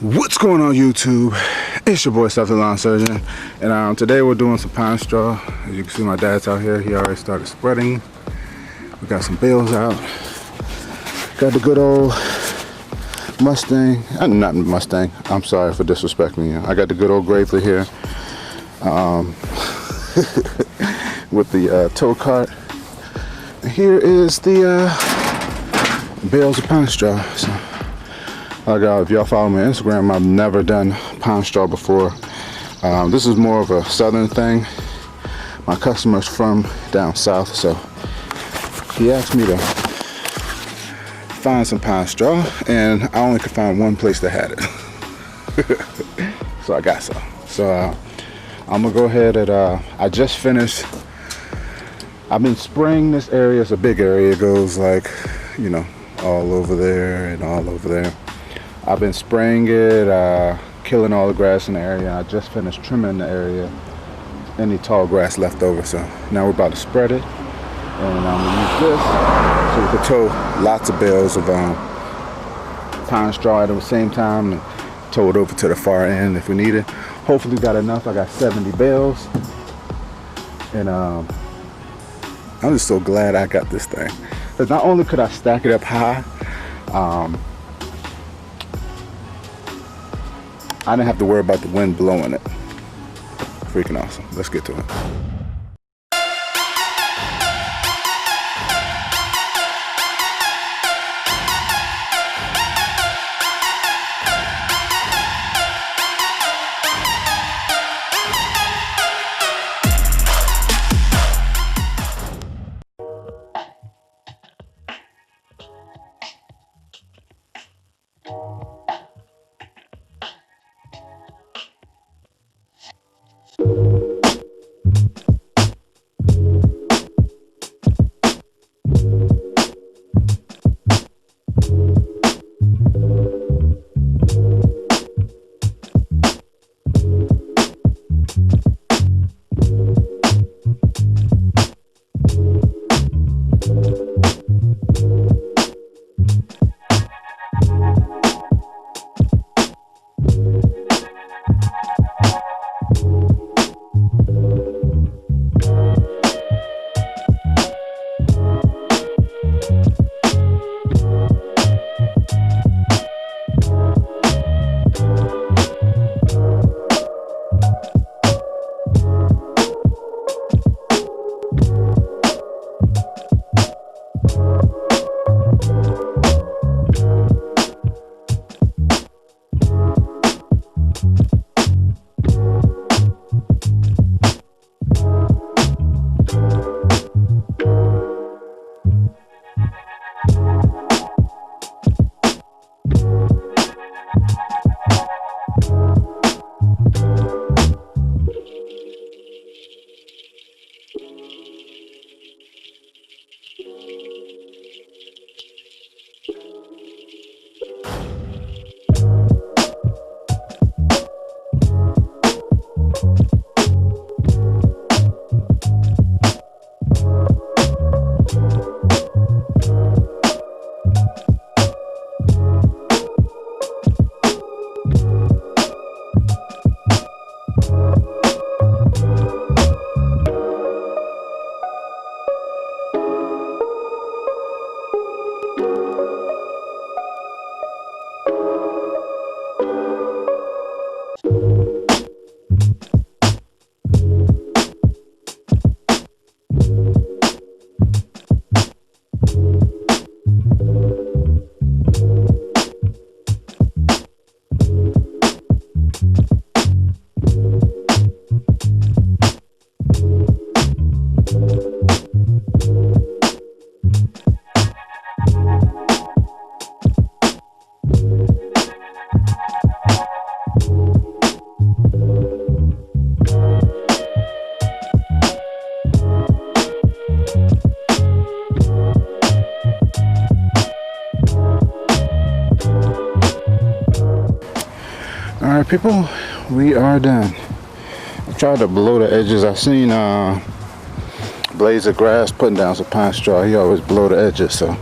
What's going on YouTube? It's your boy Self Lawn Surgeon, and today we're doing some pine straw. As you can see, my dad's out here. He already started spreading. We got some bales out. Got the good old Mustang. Not Mustang. I'm sorry for disrespecting you. I got the good old Gravely here with the tow cart. And here is the bales of pine straw. So, if y'all follow me on Instagram, I've never done pine straw before. This is more of a southern thing. My customer's from down south, so he asked me to find some pine straw, and I only could find one place that had it. So I got some. So I'm gonna go ahead and I just finished. I've been spraying this area. It's a big area. It goes like, you know, all over there and all over there. I've been spraying it, killing all the grass in the area. I just finished trimming the area, any tall grass left over. So now we're about to spread it, and I'm gonna use this so we can tow lots of bales of pine straw at the same time and tow it over to the far end if we need it. Hopefully we got enough. I got 70 bales, and I'm just so glad I got this thing, because not only could I stack it up high, I didn't have to worry about the wind blowing it. Freaking awesome. Let's get to it. Alright people, we are done. I tried to blow the edges. I seen blades of grass putting down some pine straw. He always blow the edges, so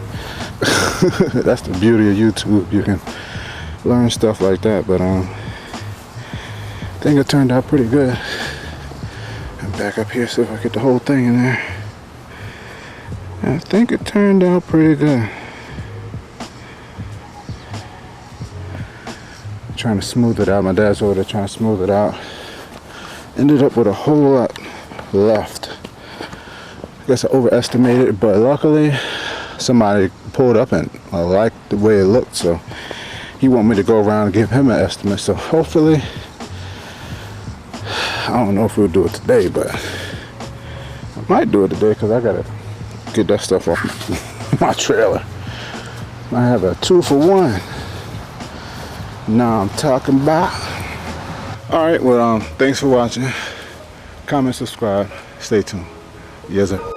that's the beauty of YouTube. You can learn stuff like that. But I think it turned out pretty good. And back up here, see if I get the whole thing in there. I think it turned out pretty good. Trying to smooth it out. My dad's over there trying to smooth it out. Ended up with a whole lot left. I guess I overestimated it, but luckily somebody pulled up and I liked the way it looked, so he wanted me to go around and give him an estimate. So hopefully, I don't know if we'll do it today, but I might do it today because I gotta get that stuff off my trailer. I have a 2-for-1. Now I'm talking about. All right, well, thanks for watching. Comment, subscribe, stay tuned. Yes, sir.